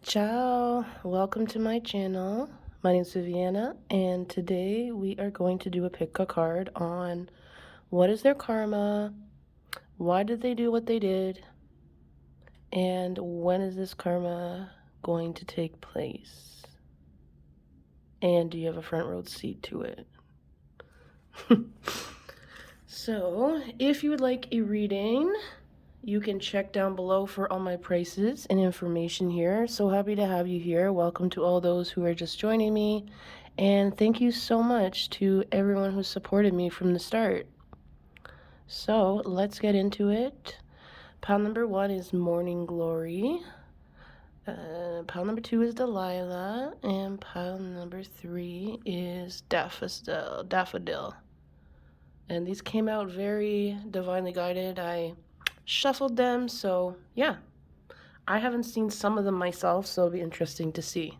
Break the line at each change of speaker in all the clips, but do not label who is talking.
Ciao, welcome to my channel. My name is Viviana, and today we are going to do a pick a card on what is their karma, why did they do what they did, and when is this karma going to take place? And do you have a front row seat to it? So, if you would like a reading, you can check down below for all my prices and information here. So happy to have you here. Welcome to all those who are just joining me. And thank you so much to everyone who supported me from the start. So let's get into it. Pile number 1 is Morning Glory. Pile number 2 is Delilah. And pile number 3 is Daffodil. And these came out very divinely guided. I shuffled them, so yeah. I haven't seen some of them myself, so it'll be interesting to see.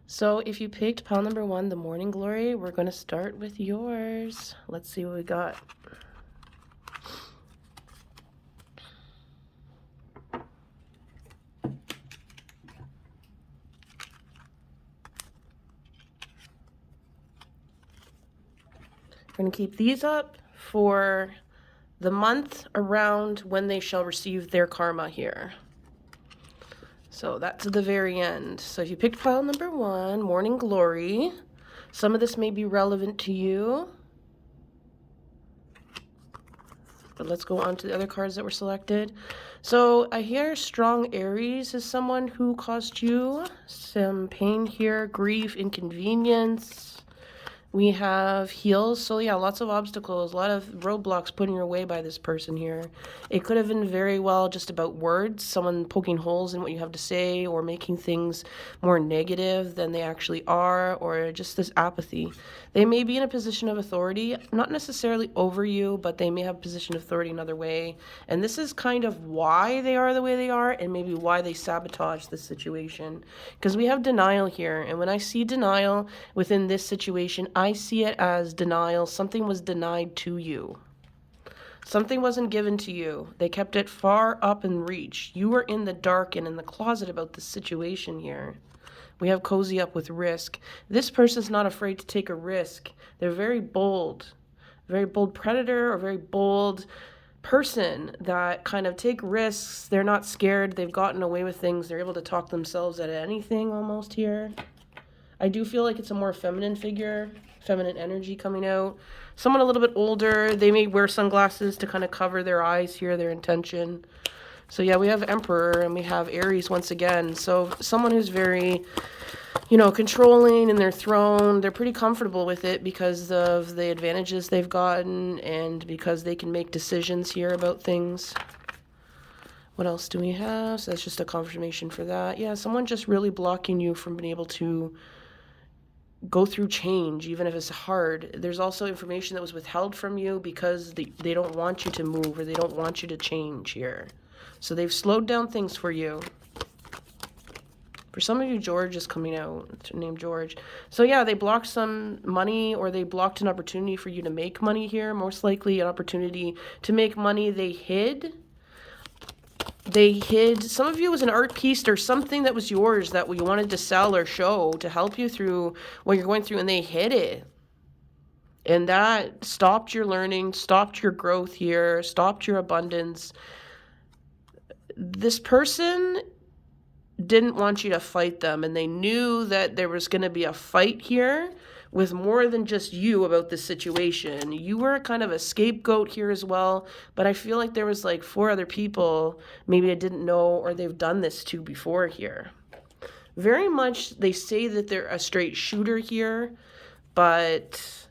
So if you picked pile number 1, the Morning Glory, we're going to start with yours. Let's see what we got. We're going to keep these up for the month around when they shall receive their karma here. So that's the very end. So if you picked pile number 1, Morning Glory, some of this may be relevant to you. But let's go on to the other cards that were selected. So I hear strong Aries is someone who caused you some pain here, grief, inconvenience. We have heels, so yeah, lots of obstacles, a lot of roadblocks put in your way by this person here. It could have been very well just about words, someone poking holes in what you have to say or making things more negative than they actually are, or just this apathy. They may be in a position of authority, not necessarily over you, but they may have a position of authority another way. And this is kind of why they are the way they are and maybe why they sabotage this situation. Because we have denial here, and when I see denial within this situation, I see it as denial. Something was denied to you. Something wasn't given to you. They kept it far up in reach. You were in the dark and in the closet about this situation here. We have cozy up with risk. This person's not afraid to take a risk. They're very bold predator or very bold person that kind of take risks. They're not scared. They've gotten away with things. They're able to talk themselves out of anything almost here. I do feel like it's a more feminine figure, feminine energy coming out. Someone a little bit older. They may wear sunglasses to kind of cover their eyes here, their intention. So yeah, we have Emperor and we have Aries once again. So someone who's very, controlling in their throne. They're pretty comfortable with it because of the advantages they've gotten and because they can make decisions here about things. What else do we have? So that's just a confirmation for that. Yeah, someone just really blocking you from being able to go through change, even if it's hard. There's also information that was withheld from you because they don't want you to move or they don't want you to change here. So they've slowed down things for you. For some of you, George is coming out, named George. So yeah, they blocked some money or they blocked an opportunity for you to make money here. Most likely an opportunity to make money they hid. Some of you was an art piece or something that was yours that you wanted to sell or show to help you through what you're going through, and they hid it. And that stopped your learning, stopped your growth here, stopped your abundance. This person didn't want you to fight them, and they knew that there was going to be a fight here with more than just you about this situation. You were kind of a scapegoat here as well, but I feel like there was like 4 other people maybe I didn't know or they've done this to before here. Very much they say that they're a straight shooter here, but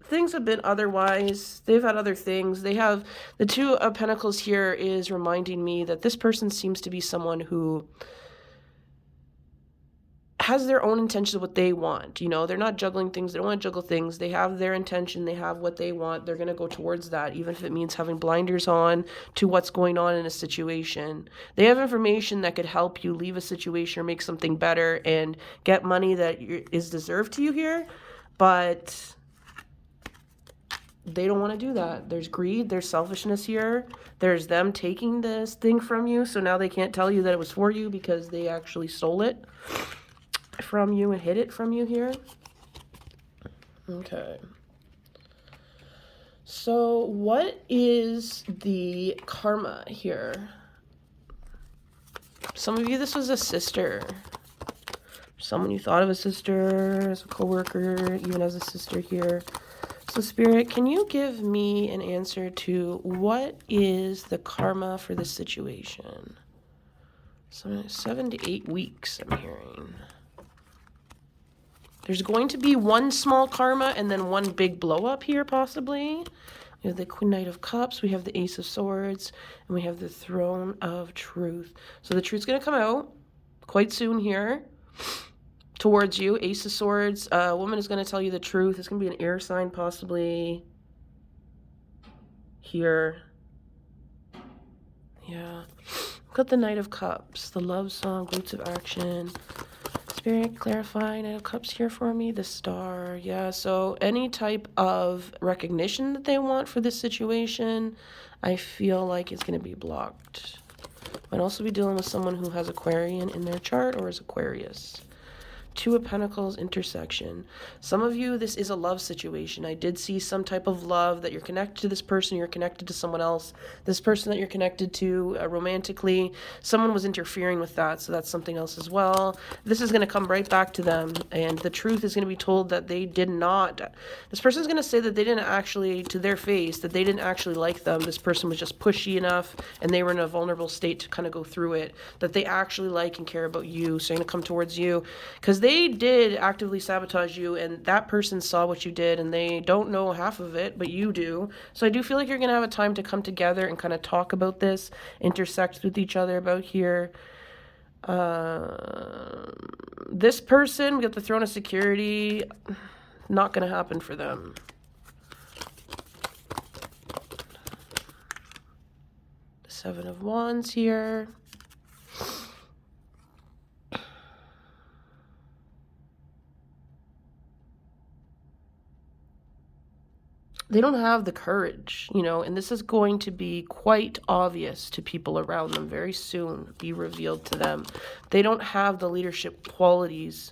things have been otherwise. They've had other things. They have the 2 of Pentacles here is reminding me that this person seems to be someone who has their own intention of what they want. They're not juggling things. They don't want to juggle things. They have their intention. They have what they want. They're going to go towards that, even if it means having blinders on to what's going on in a situation. They have information that could help you leave a situation or make something better and get money that is deserved to you here. But they don't want to do that. There's greed, there's selfishness here. There's them taking this thing from you, so now they can't tell you that it was for you because they actually stole it from you and hid it from you here. Okay. So what is the karma here? Some of you, this was a sister. Someone you thought of as a sister, as a coworker, even as a sister here. So Spirit, can you give me an answer to what is the karma for this situation? So 7 to 8 weeks, I'm hearing. There's going to be one small karma and then one big blow up here, possibly. We have the Queen Knight of Cups, we have the Ace of Swords, and we have the Throne of Truth. So the truth's going to come out quite soon here towards you. Ace of Swords, a woman is going to tell you the truth. It's going to be an air sign, possibly. Here. Yeah. Look at the Knight of Cups, the love song, roots of action. Spirit, clarify, Knight of Cups here for me, the Star. Yeah, so any type of recognition that they want for this situation, I feel like it's going to be blocked. Might also be dealing with someone who has Aquarian in their chart or is Aquarius. Two of Pentacles intersection. Some of you, this is a love situation. I did see some type of love that you're connected to this person, you're connected to someone else. This person that you're connected to romantically, someone was interfering with that, so that's something else as well. This is going to come right back to them, and the truth is going to be told that they did not. This person is going to say that they didn't actually, to their face, that they didn't actually like them. This person was just pushy enough, and they were in a vulnerable state to kind of go through it, that they actually like and care about you, so they're going to come towards you, because they did actively sabotage you, and that person saw what you did, and they don't know half of it, but you do. So I do feel like you're going to have a time to come together and kind of talk about this, intersect with each other about here. This person, we got the Throne of Security, not going to happen for them. The Seven of Wands here. They don't have the courage, you know, and this is going to be quite obvious to people around them very soon, be revealed to them. They don't have the leadership qualities.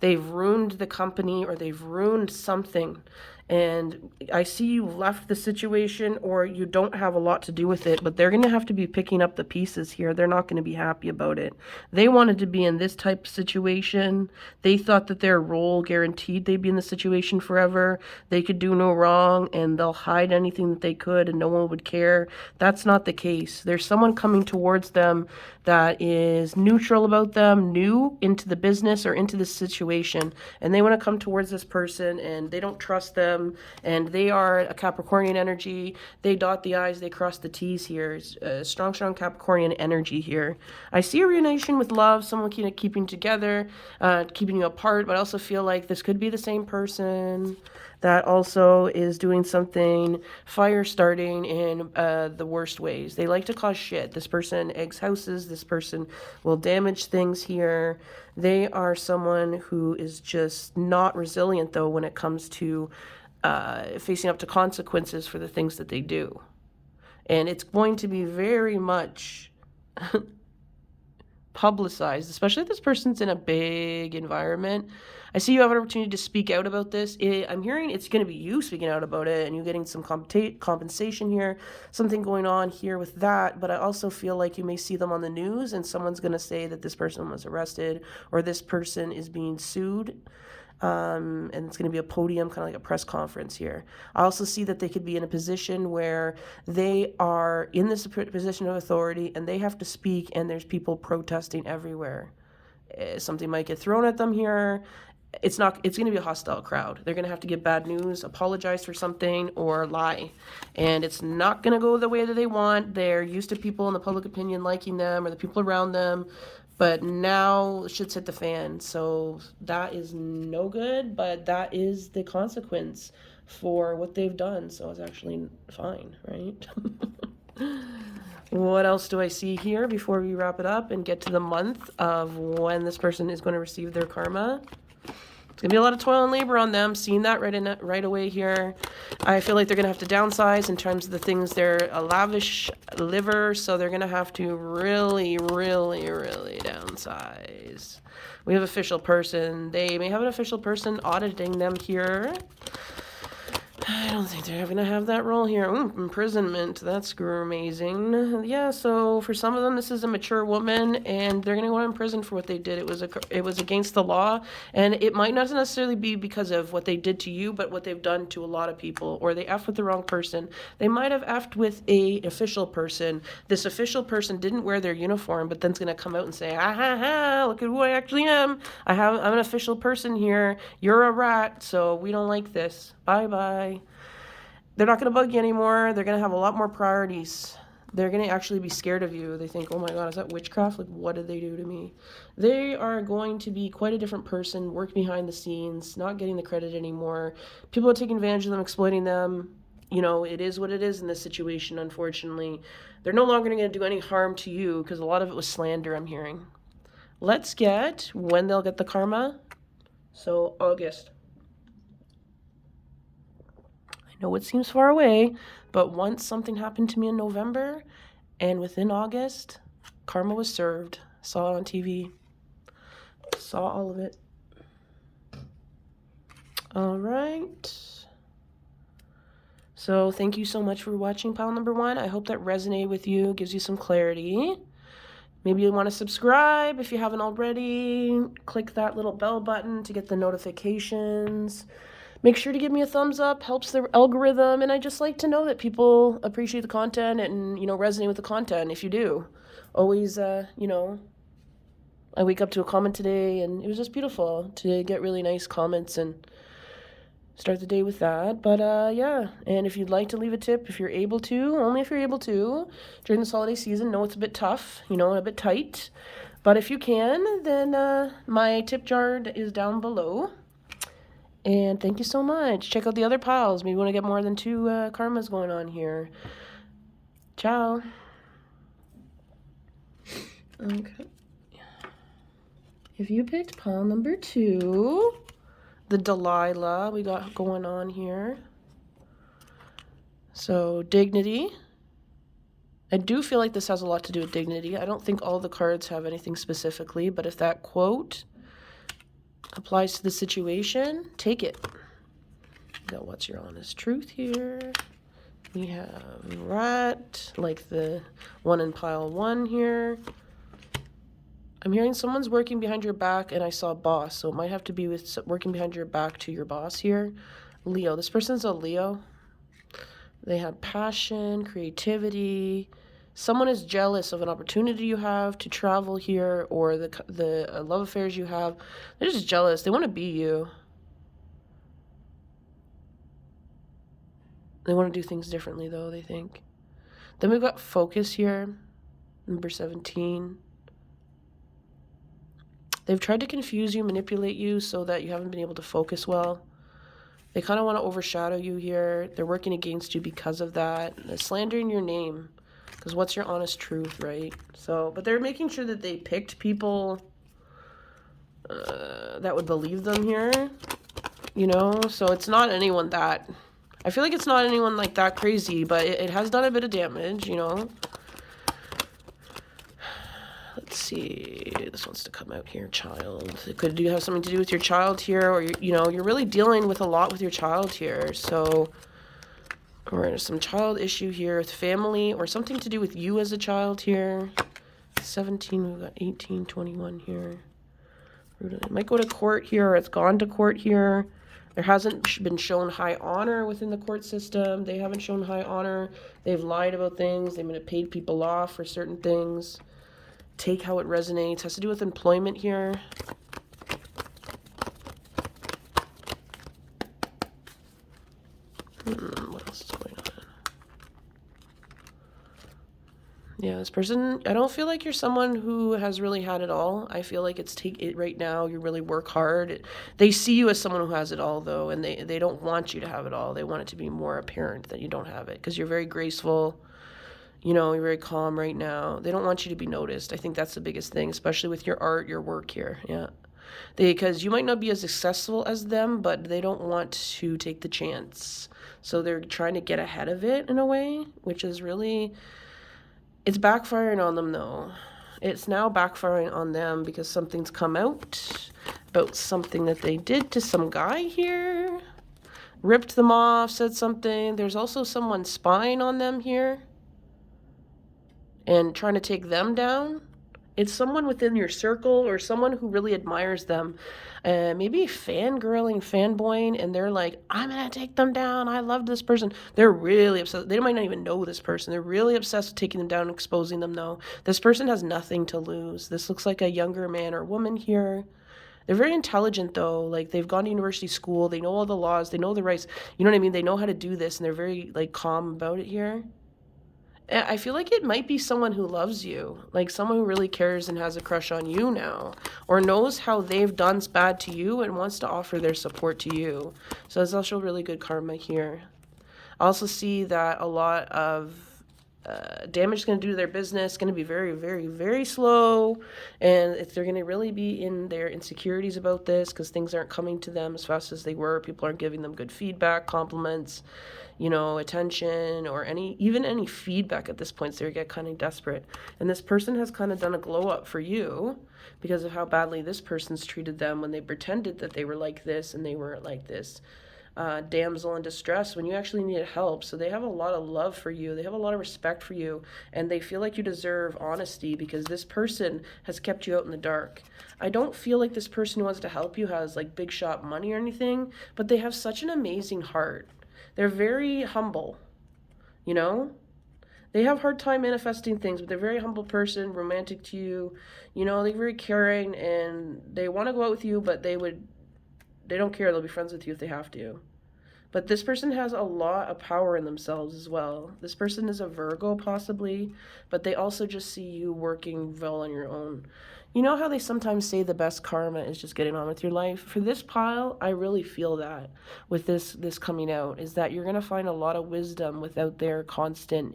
They've ruined the company or they've ruined something. And I see you left the situation or you don't have a lot to do with it, but they're going to have to be picking up the pieces here. They're not going to be happy about it. They wanted to be in this type of situation. They thought that their role guaranteed they'd be in the situation forever. They could do no wrong and they'll hide anything that they could and no one would care. That's not the case. There's someone coming towards them that is neutral about them, new into the business or into the situation, and they want to come towards this person and they don't trust them, and they are a Capricornian energy. They dot the I's, they cross the T's here. Strong Capricornian energy here. I see a reunition with love, someone keeping together, keeping you apart, but I also feel like this could be the same person that also is doing something fire starting in the worst ways. They like to cause shit. This person eggs houses. This person will damage things here. They are someone who is just not resilient, though, when it comes to facing up to consequences for the things that they do. And it's going to be very much publicized, especially if this person's in a big environment. I see you have an opportunity to speak out about this. I'm hearing it's going to be you speaking out about it and you getting some compensation here, something going on here with that. But I also feel like you may see them on the news and someone's going to say that this person was arrested or this person is being sued. And it's going to be a podium, kind of like a press conference here. I also see that they could be in a position where they are in this position of authority and they have to speak and there's people protesting everywhere. Something might get thrown at them here. It's going to be a hostile crowd. They're going to have to give bad news, apologize for something, or lie. And it's not going to go the way that they want. They're used to people in the public opinion liking them or the people around them. But now shit's hit the fan. So that is no good, but that is the consequence for what they've done. So it's actually fine, right? What else do I see here before we wrap it up and get to the month of when this person is going to receive their karma? It's going to be a lot of toil and labor on them. Seeing that right away here. I feel like they're going to have to downsize in terms of the things. They're a lavish liver, so they're going to have to really, really, really downsize. We have official person. They may have an official person auditing them here. I don't think they're going to have that role here. Ooh, imprisonment. That's amazing. Yeah, so for some of them, this is a mature woman, and they're going to go in prison for what they did. It was against the law, and it might not necessarily be because of what they did to you, but what they've done to a lot of people, or they effed with the wrong person. They might have effed with an official person. This official person didn't wear their uniform, but then's going to come out and say, ah, ha, ha, look at who I actually am. I'm an official person here. You're a rat, so we don't like this. Bye-bye. They're not going to bug you anymore. They're going to have a lot more priorities. They're going to actually be scared of you. They think, oh my God, is that witchcraft? Like, what did they do to me? They are going to be quite a different person, work behind the scenes, not getting the credit anymore. People are taking advantage of them, exploiting them. You know, it is what it is in this situation, unfortunately. They're no longer going to do any harm to you because a lot of it was slander, I'm hearing. Let's get when they'll get the karma. So, August. No, it seems far away, but once something happened to me in November, and within August, karma was served. Saw it on TV. Saw all of it. All right. So thank you so much for watching pile number 1. I hope that resonated with you, gives you some clarity. Maybe you want to subscribe if you haven't already. Click that little bell button to get the notifications. Make sure to give me a thumbs up, helps the algorithm, and I just like to know that people appreciate the content and, you know, resonate with the content if you do. Always, you know, I wake up to a comment today, and it was just beautiful to get really nice comments and start the day with that. But, yeah, and if you'd like to leave a tip, if you're able to, only if you're able to, during this holiday season, know it's a bit tough, you know, a bit tight. But if you can, then my tip jar is down below. And thank you so much. Check out the other piles. Maybe you want to get more than 2 karmas going on here. Ciao. Okay. If you picked pile number 2, the Delilah we got going on here. So, dignity. I do feel like this has a lot to do with dignity. I don't think all the cards have anything specifically, but if that quote applies to the situation, take it. We got what's your honest truth here. We have rat, like the one in pile 1 here. I'm hearing someone's working behind your back, and I saw boss, so it might have to be with working behind your back to your boss here. Leo, this person's a Leo. They have passion, creativity. Someone is jealous of an opportunity you have to travel here, or the love affairs you have. They're just jealous. They want to be you. They want to do things differently, though, they think. Then we've got focus here, number 17. They've tried to confuse you, manipulate you, so that you haven't been able to focus well. They kind of want to overshadow you here. They're working against you because of that. They're slandering your name. Because what's your honest truth, right? So, but they're making sure that they picked people that would believe them here, you know? So it's not anyone that, I feel like it's not anyone like that crazy, but it has done a bit of damage, you know? Let's see, this wants to come out here, child. It could have something to do with your child here, or, you know, you're really dealing with a lot with your child here, so... Or there's some child issue here with family, or something to do with you as a child here. 17, we've got 18, 21 here. It might go to court here, or it's gone to court here. There hasn't been shown high honor within the court system. They haven't shown high honor. They've lied about things. They may have paid people off for certain things. Take how it resonates. Has to do with employment here. What else is going on? Yeah, this person, I don't feel like you're someone who has really had it all. I feel like it's take it right now. You really work hard. They see you as someone who has it all, though, and they don't want you to have it all. They want it to be more apparent that you don't have it because you're very graceful. You know, you're very calm right now. They don't want you to be noticed. I think that's the biggest thing, especially with your art, your work here. Yeah. Because you might not be as successful as them, but they don't want to take the chance. So they're trying to get ahead of it in a way, which is really, it's backfiring on them though. It's now backfiring on them because something's come out about something that they did to some guy here. Ripped them off, said something. There's also someone spying on them here and trying to take them down. It's someone within your circle or someone who really admires them. Maybe fangirling, fanboying, and they're like, I'm going to take them down. I love this person. They're really obsessed. They might not even know this person. They're really obsessed with taking them down and exposing them, though. This person has nothing to lose. This looks like a younger man or woman here. They're very intelligent, though. Like, they've gone to university school. They know all the laws. They know the rights. You know what I mean? They know how to do this, and they're very, like, calm about it here. I feel like it might be someone who loves you, like someone who really cares and has a crush on you now, or knows how they've done bad to you and wants to offer their support to you. So that's also really good karma here. I also see that a lot of damage is going to do to their business, going to be very, very, very slow, and if they're going to really be in their insecurities about this because things aren't coming to them as fast as they were, people aren't giving them good feedback, compliments, you know, attention, or even any feedback at this point, so they get kind of desperate. And this person has kind of done a glow up for you because of how badly this person's treated them when they pretended that they were like this and they weren't like this. Damsel in distress when you actually needed help. So they have a lot of love for you. They have a lot of respect for you, and they feel like you deserve honesty because this person has kept you out in the dark. I don't feel like this person who wants to help you has like big shot money or anything, but they have such an amazing heart. They're very humble, you know? They have a hard time manifesting things, but they're a very humble person, romantic to you. You know, they're very caring, and they want to go out with you, but they don't care. They'll be friends with you if they have to. But this person has a lot of power in themselves as well. This person is a Virgo possibly, but they also just see you working well on your own. You know how they sometimes say the best karma is just getting on with your life? For this pile, I really feel that with this coming out, is that you're going to find a lot of wisdom without their constant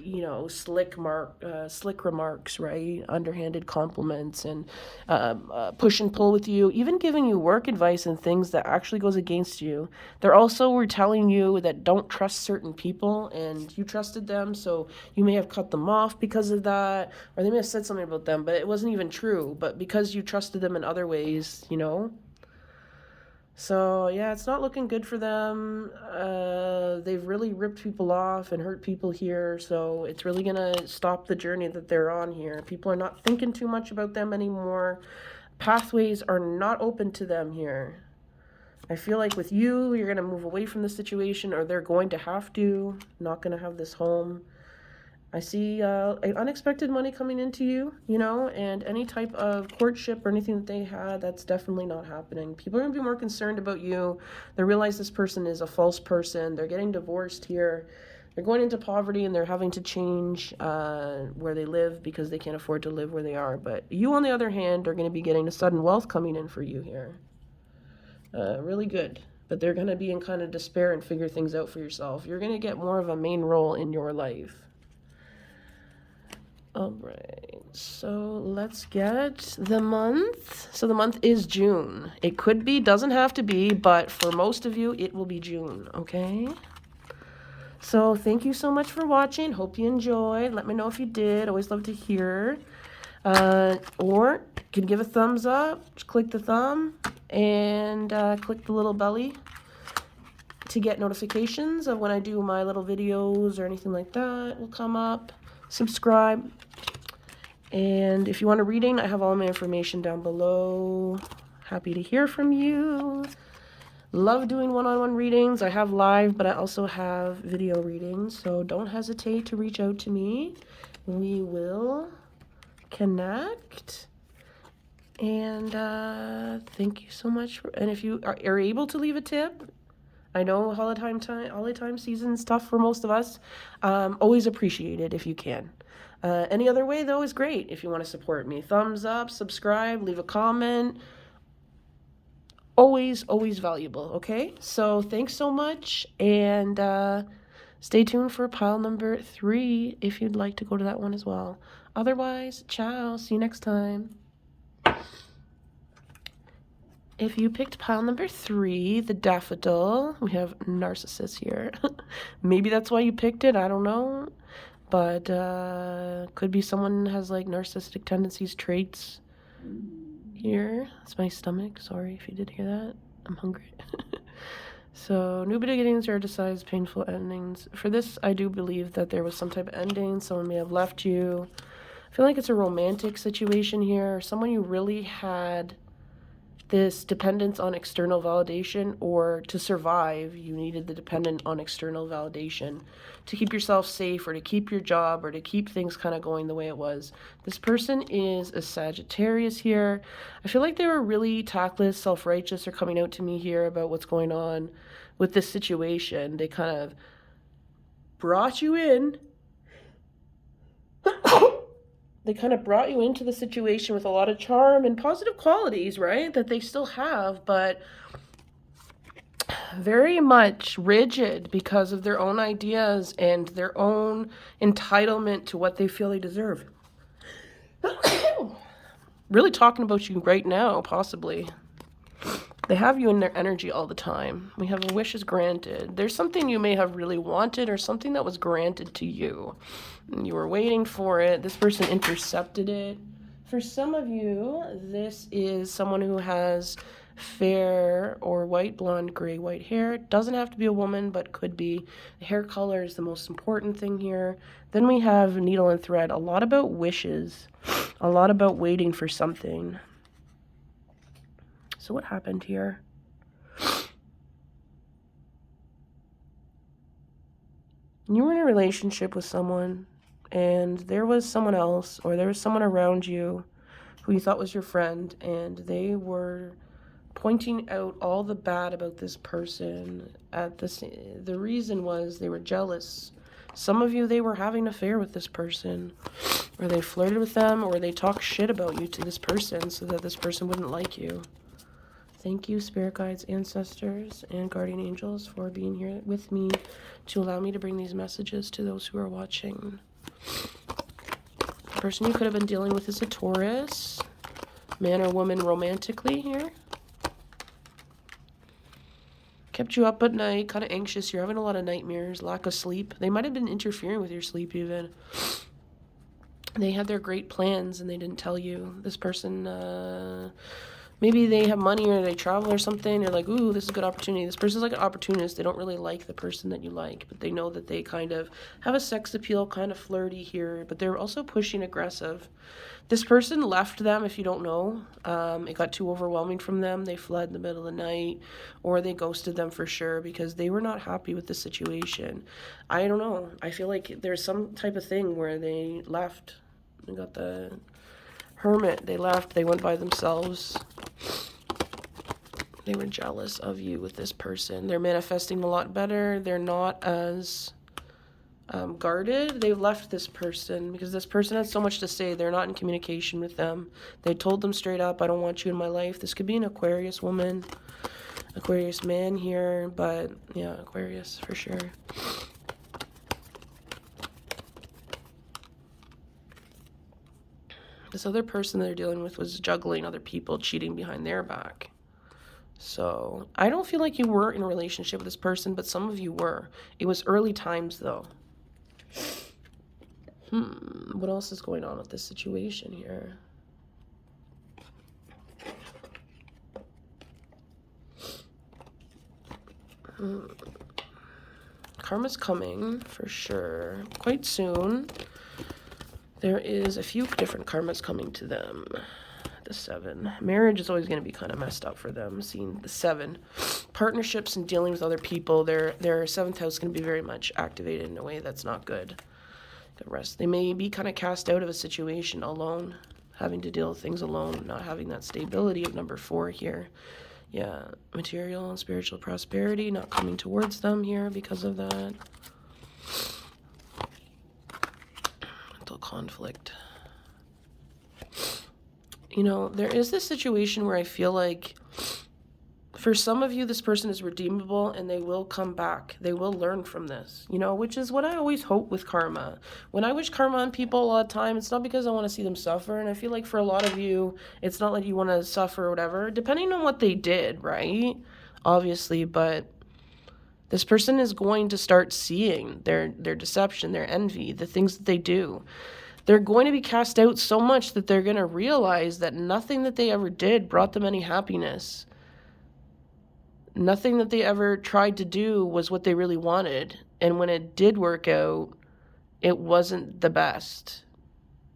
you know, slick remarks, right? Underhanded compliments and push and pull with you, even giving you work advice and things that actually goes against you. They're also telling you that don't trust certain people, and you trusted them, so you may have cut them off because of that, or they may have said something about them, but it wasn't even true, but because you trusted them in other ways, you know? So, yeah, it's not looking good for them. They've really ripped people off and hurt people here, so it's really going to stop the journey that they're on here. People are not thinking too much about them anymore. Pathways are not open to them here. I feel like with you, you're going to move away from the situation, or they're going to have to, not going to have this home. I see unexpected money coming into you, you know, and any type of courtship or anything that they had, that's definitely not happening. People are going to be more concerned about you. They realize this person is a false person. They're getting divorced here. They're going into poverty, and they're having to change where they live because they can't afford to live where they are. But you, on the other hand, are going to be getting a sudden wealth coming in for you here. Really good. But they're going to be in kind of despair and figure things out for yourself. You're going to get more of a main role in your life. All right, so let's get the month. So the month is June. It could be, doesn't have to be, but for most of you, it will be June, okay? So thank you so much for watching. Hope you enjoyed. Let me know if you did. Always love to hear. Or you can give a thumbs up. Just click the thumb and click the little belly to get notifications of when I do my little videos or anything like that will come up. Subscribe, and if you want a reading, I have all my information down below. Happy to hear from you. Love doing one-on-one readings. I have live, but I also have video readings, so don't hesitate to reach out to me. We will connect, and thank you so much and if you are able to leave a tip, I know holiday time season is tough for most of us. Always appreciate it if you can. Any other way, though, is great if you want to support me. Thumbs up, subscribe, leave a comment. Always, always valuable, okay? So thanks so much, and stay tuned for pile number 3 if you'd like to go to that one as well. Otherwise, ciao. See you next time. If you picked pile number 3, the Daffodil, we have narcissist here. Maybe that's why you picked it, I don't know. But could be someone has like narcissistic tendencies, traits here. That's my stomach, sorry if you did hear that. I'm hungry. So, new beginnings are decided painful endings. For this, I do believe that there was some type of ending. Someone may have left you. I feel like it's a romantic situation here. Someone you really had this dependence on external validation, or to survive, you needed the dependent on external validation to keep yourself safe, or to keep your job, or to keep things kind of going the way it was. This person is a Sagittarius here. I feel like they were really tactless, self-righteous, or coming out to me here about what's going on with this situation. They kind of brought you in. They kind of brought you into the situation with a lot of charm and positive qualities, right? That they still have, but very much rigid because of their own ideas and their own entitlement to what they feel they deserve. Really talking about you right now, possibly. They have you in their energy all the time. We have a wish is granted. There's something you may have really wanted, or something that was granted to you. You were waiting for it. This person intercepted it. For some of you, this is someone who has fair or white, blonde, gray, white hair. Doesn't have to be a woman, but could be. The hair color is the most important thing here. Then we have needle and thread. A lot about wishes. A lot about waiting for something. So what happened here? You were in a relationship with someone, and there was someone else, or there was someone around you who you thought was your friend, and they were pointing out all the bad about this person. The reason was they were jealous. Some of you, they were having an affair with this person, or they flirted with them, or they talked shit about you to this person so that this person wouldn't like you. Thank you, spirit guides, ancestors, and guardian angels for being here with me to allow me to bring these messages to those who are watching. The person you could have been dealing with is a Taurus, man or woman romantically here. Kept you up at night, kind of anxious. You're having a lot of nightmares, lack of sleep. They might have been interfering with your sleep even. They had their great plans and they didn't tell you. This person, maybe they have money or they travel or something. You're like, ooh, this is a good opportunity. This person's like an opportunist. They don't really like the person that you like, but they know that they kind of have a sex appeal, kind of flirty here, but they're also pushing aggressive. This person left them, if you don't know. It got too overwhelming from them. They fled in the middle of the night, or they ghosted them for sure because they were not happy with the situation. I don't know. I feel like there's some type of thing where they left. They got the Hermit. They left. They went by themselves. They were jealous of you with this person. They're manifesting a lot better. They're not as guarded. They've left this person because this person has so much to say. They're not in communication with them. They told them straight up, I don't want you in my life. This could be an Aquarius woman, Aquarius man here, but yeah, Aquarius for sure. This other person they're dealing with was juggling other people, cheating behind their back. So I don't feel like you were in a relationship with this person, but some of you were. It was early times though. What else is going on with this situation here? Karma's coming for sure quite soon. There is a few different karmas coming to them. The 7. Marriage is always going to be kind of messed up for them, seeing the 7. Partnerships and dealing with other people, their 7th house is going to be very much activated in a way that's not good. Good rest. They may be kind of cast out of a situation alone, having to deal with things alone, not having that stability of number 4 here. Yeah, material and spiritual prosperity not coming towards them here because of that. Mental conflict. You know, there is this situation where I feel like For some of you, this person is redeemable and they will come back. They will learn from this, you know, which is what I always hope with karma. When I wish karma on people a lot of time, it's not because I want to see them suffer. And I feel like for a lot of you, it's not like you want to suffer or whatever, depending on what they did, right? Obviously, but this person is going to start seeing their deception, their envy, the things that they do. They're going to be cast out so much that they're going to realize that nothing that they ever did brought them any happiness. Nothing that they ever tried to do was what they really wanted. And when it did work out, it wasn't the best.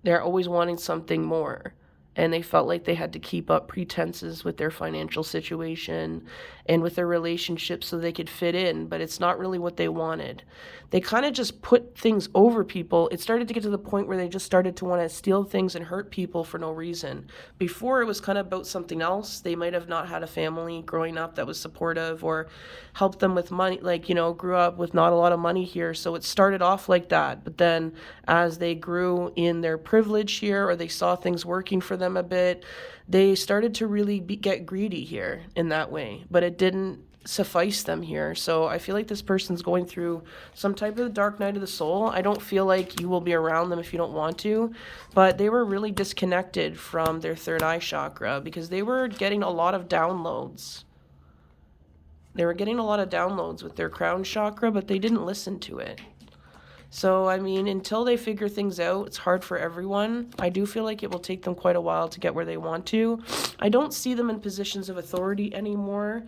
They're always wanting something more. And they felt like they had to keep up pretenses with their financial situation and with their relationship so they could fit in, but it's not really what they wanted. They kind of just put things over people. It started to get to the point where they just started to want to steal things and hurt people for no reason. Before, it was kind of about something else. They might have not had a family growing up that was supportive or helped them with money, like, you know, grew up with not a lot of money here. So it started off like that. But then as they grew in their privilege here, or they saw things working for them a bit, they started to really get greedy here in that way. But it didn't suffice them here. So I feel like this person's going through some type of dark night of the soul. I don't feel like you will be around them if you don't want to, but they were really disconnected from their third eye chakra because they were getting a lot of downloads. They were getting a lot of downloads with their crown chakra, but they didn't listen to it. So, I mean, until they figure things out, it's hard for everyone. I do feel like it will take them quite a while to get where they want to. I don't see them in positions of authority anymore.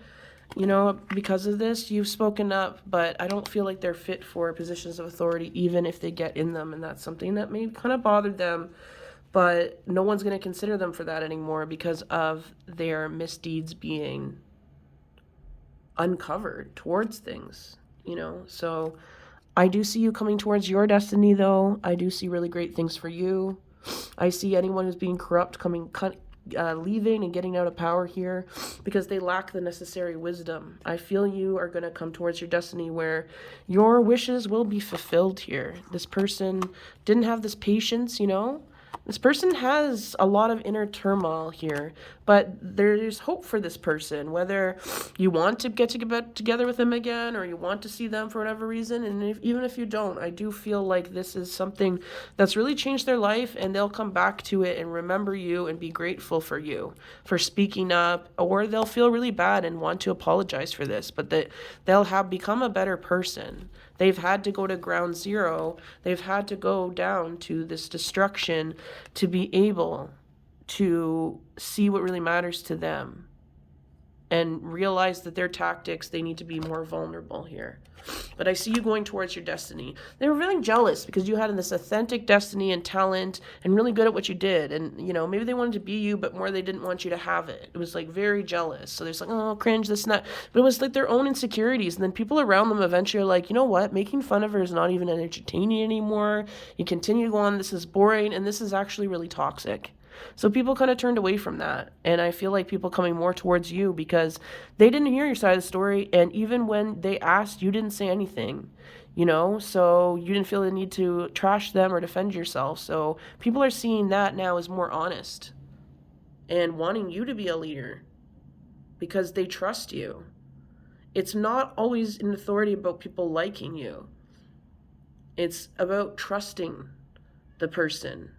You know, because of this, you've spoken up, but I don't feel like they're fit for positions of authority, even if they get in them. And that's something that may kind of bother them. But no one's going to consider them for that anymore because of their misdeeds being uncovered towards things, you know. So I do see you coming towards your destiny, though. I do see really great things for you. I see anyone who's being corrupt leaving and getting out of power here because they lack the necessary wisdom. I feel you are going to come towards your destiny where your wishes will be fulfilled here. This person didn't have this patience, you know. This person has a lot of inner turmoil here, but there's hope for this person, whether you want to get together with them again or you want to see them for whatever reason. And even if you don't, I do feel like this is something that's really changed their life, and they'll come back to it and remember you and be grateful for you for speaking up, or they'll feel really bad and want to apologize for this, but they'll have become a better person. They've had to go to ground zero. They've had to go down to this destruction to be able to see what really matters to them and realize that their tactics, they need to be more vulnerable here. But I see you going towards your destiny. They were really jealous because you had this authentic destiny and talent and really good at what you did. And, you know, maybe they wanted to be you, but more they didn't want you to have it. It was like very jealous. So there's like, oh, cringe, this and that. But it was like their own insecurities. And then people around them eventually are like, you know what? Making fun of her is not even entertaining anymore. You continue to go on. This is boring. And this is actually really toxic. So people kind of turned away from that. And I feel like people coming more towards you because they didn't hear your side of the story. And even when they asked, you didn't say anything, you know, so you didn't feel the need to trash them or defend yourself. So people are seeing that now as more honest and wanting you to be a leader because they trust you. It's not always an authority about people liking you. It's about trusting the person.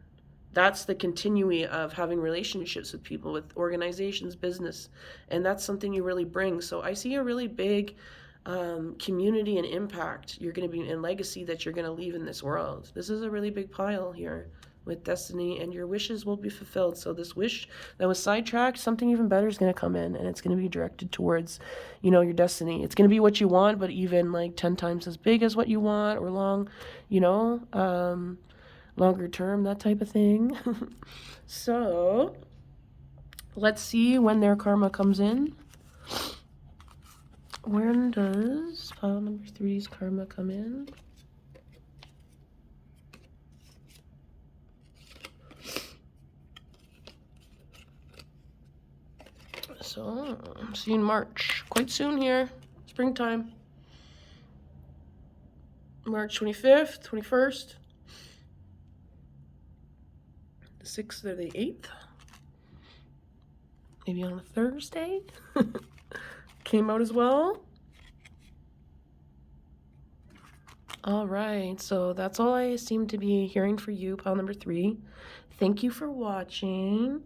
That's the continuity of having relationships with people, with organizations, business, and that's something you really bring. So I see a really big community and impact you're going to be in, legacy that you're going to leave in this world. This is a really big pile here with destiny, and your wishes will be fulfilled. So this wish that was sidetracked, something even better is going to come in, and it's going to be directed towards, you know, your destiny. It's going to be what you want, but even like 10 times as big as what you want, or long, you know, longer term, that type of thing. So let's see when their karma comes in. When does pile number 3's karma come in? So I'm seeing March, quite soon here, springtime. March 25th, 21st. The 6th or the 8th, maybe on a Thursday. came out as well. All right, so that's all I seem to be hearing for you, pile number 3. Thank you for watching.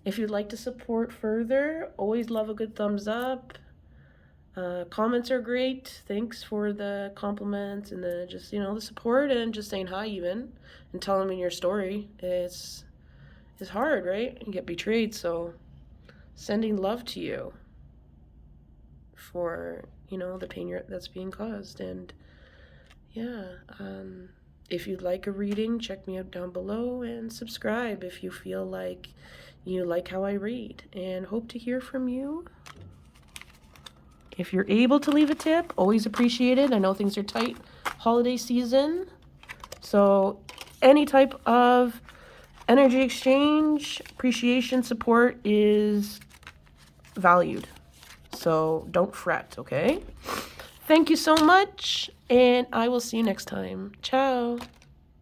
If you'd like to support further, always love a good thumbs up. Comments are great. Thanks for the compliments and the just, the support and just saying hi even and telling me your story. It's hard, right? You get betrayed, so sending love to you for, the pain that's being caused. And yeah, if you'd like a reading, check me out down below and subscribe if you feel like you like how I read, and hope to hear from you. If you're able to leave a tip, always appreciated. I know things are tight holiday season, so any type of energy exchange, appreciation, support is valued. So don't fret, okay? Thank you so much, and I will see you next time. Ciao.